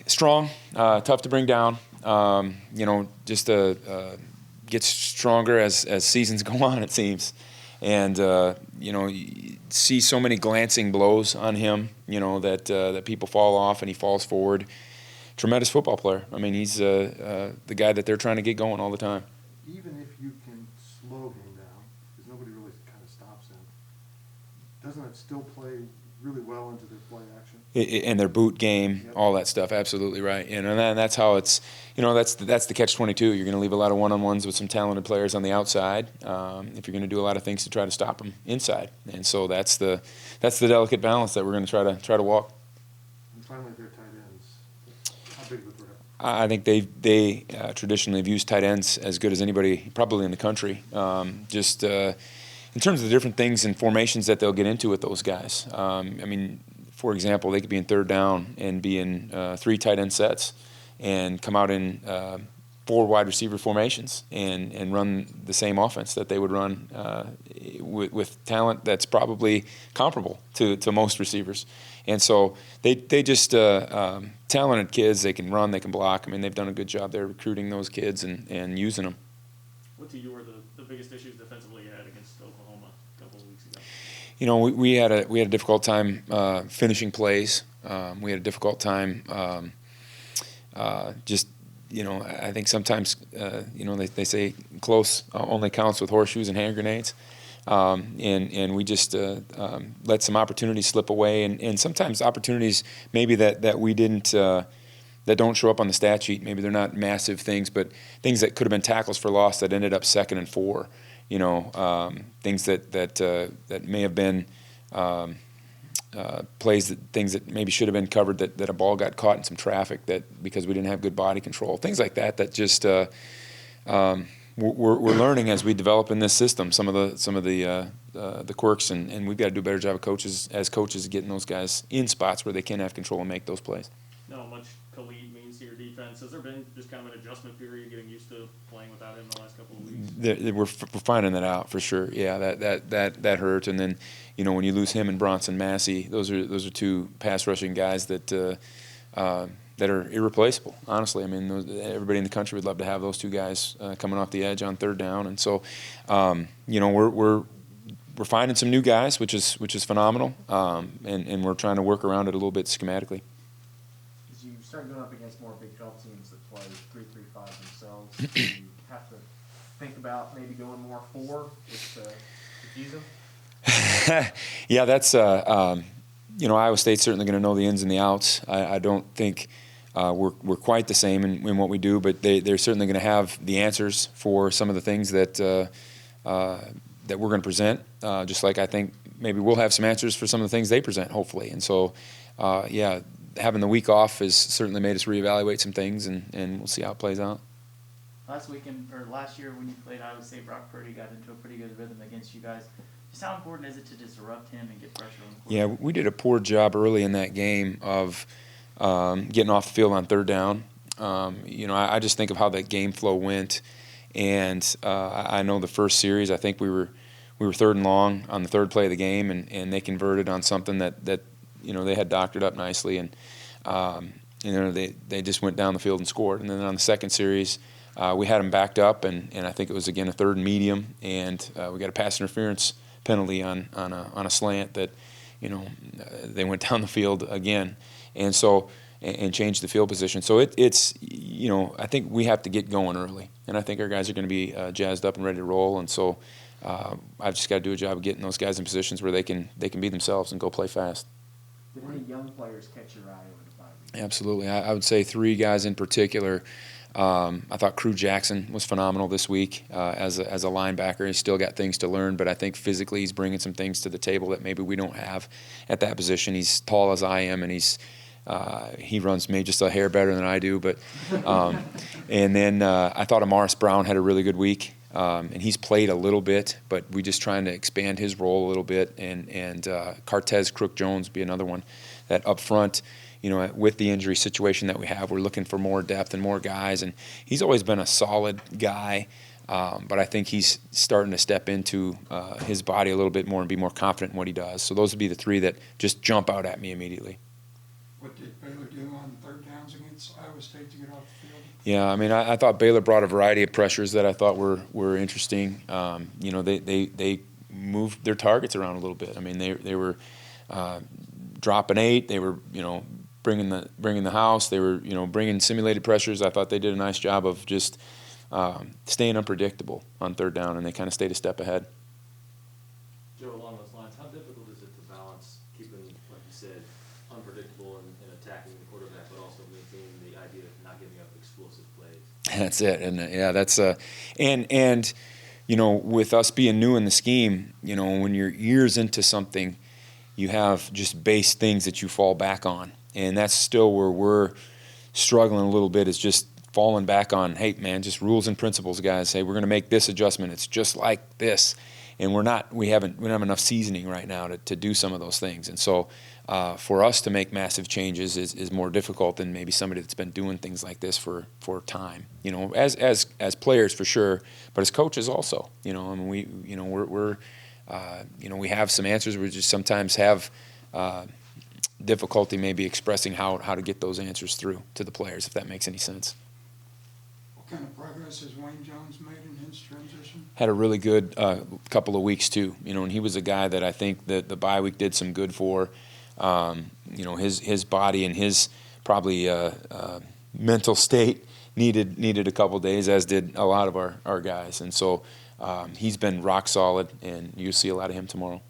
Strong, tough to bring down. Just gets stronger as seasons go on, it seems. And, you see so many glancing blows on him, that people fall off and he falls forward. Tremendous football player. I mean, he's the guy that they're trying to get going all the time. Even if you can slow him down, because nobody really kind of stops him, doesn't it still play really well into their play action? And their boot game, yep. All that stuff, absolutely right. And that's how it's, that's the catch-22. You're going to leave a lot of one-on-ones with some talented players on the outside if you're going to do a lot of things to try to stop them inside. And so that's the delicate balance that we're going to try to walk. And finally, their tight ends. How big of a threat? I think they traditionally have used tight ends as good as anybody probably in the country. In terms of the different things and formations that they'll get into with those guys. For example, they could be in third down and be in 3 tight end sets and come out in 4 wide receiver formations and run the same offense that they would run with talent that's probably comparable to most receivers. And so they just talented kids. They can run, they can block. I mean, they've done a good job there recruiting those kids and using them. What to you were the biggest issues defensively you had against Oklahoma a couple of weeks ago? We had a difficult time finishing plays. We had a difficult time I think sometimes they say close only counts with horseshoes and hand grenades. And we just let some opportunities slip away, and sometimes opportunities maybe that we didn't that don't show up on the stat sheet. Maybe they're not massive things, but things that could have been tackles for loss that ended up 2nd and 4. Things that may have been plays, things that maybe should have been covered, that a ball got caught in some traffic that because we didn't have good body control, things like that just we're learning as we develop in this system some of the quirks, and we've got to do a better job as coaches getting those guys in spots where they can have control and make those plays. Know how much Khalid means to your defense. Has there been just kind of an adjustment period getting used to playing without him the last couple of weeks? We're finding that out for sure. Yeah, that hurt. And then when you lose him and Bronson Massey, those are 2 pass rushing guys that are irreplaceable. Honestly, I mean, everybody in the country would love to have those 2 guys coming off the edge on third down. And so, we're finding some new guys, which is phenomenal, and we're trying to work around it a little bit schematically. As you start going up against more Big 12 teams that play 3-3-5 themselves, do you have to think about maybe going more 4 just to confuse them? Yeah, that's Iowa State's certainly going to know the ins and the outs. I don't think we're quite the same in what we do, but they're certainly going to have the answers for some of the things that we're going to present. Just like I think maybe we'll have some answers for some of the things they present, hopefully. And so, having the week off has certainly made us reevaluate some things, and we'll see how it plays out. Last year when you played Iowa State, Brock Purdy got into a pretty good rhythm against you guys. Just how important is it to disrupt him and get pressure on the quarterback? Yeah, we did a poor job early in that game of getting off the field on third down. I just think of how that game flow went, and I know the first series, I think we were 3rd and long on the 3rd play of the game, and they converted on something that they had doctored up nicely, and they just went down the field and scored. And then on the 2nd series, we had them backed up, and I think it was again a 3rd and medium, and we got a pass interference penalty on a slant that they went down the field again, and so and changed the field position. So it's I think we have to get going early, and I think our guys are going to be jazzed up and ready to roll, and so I've just got to do a job of getting those guys in positions where they can be themselves and go play fast. Did any young players catch your eye over the 5 weeks? Absolutely. I would say 3 guys in particular. I thought Crew Jackson was phenomenal this week as a linebacker. He's still got things to learn, but I think physically he's bringing some things to the table that maybe we don't have at that position. He's tall as I am, and he runs maybe just a hair better than I do. But and then I thought Amaris Brown had a really good week. And he's played a little bit, but we're just trying to expand his role a little bit. And Cartez Crook-Jones be another one that up front, with the injury situation that we have, we're looking for more depth and more guys. And he's always been a solid guy, but I think he's starting to step into his body a little bit more and be more confident in what he does. So those would be the 3 that just jump out at me immediately. What did Baylor do on third downs against Iowa State to get off the field? Yeah, I mean, I thought Baylor brought a variety of pressures that I thought were interesting. You know, they moved their targets around a little bit. I mean, they were dropping 8. They were, you know, bringing the house. They were, you know, bringing simulated pressures. I thought they did a nice job of just staying unpredictable on third down, and they kind of stayed a step ahead. Joe, along those lines, how difficult is it to balance keeping, like you said, unpredictable and attacking the quarterback, but also maintaining the idea of not giving up explosive plays? That's it, and yeah, that's and you know, with us being new in the scheme, you know, when you're years into something, you have just base things that you fall back on, and that's still where we're struggling a little bit. Is just falling back on, hey man, just rules and principles, guys. Hey, we're going to make this adjustment. It's just like this, and we don't have enough seasoning right now to do some of those things, and so. For us to make massive changes is more difficult than maybe somebody that's been doing things like this for time. You know, as players for sure, but as coaches also. You know, I mean, we're you know, we have some answers. We just sometimes have difficulty maybe expressing how to get those answers through to the players, if that makes any sense. What kind of progress has Wayne Jones made in his transition? Had a really good couple of weeks too. You know, and he was a guy that I think that the bye week did some good for. You know, his body and his probably mental state needed a couple days, as did a lot of our guys. And so he's been rock solid, and you'll see a lot of him tomorrow.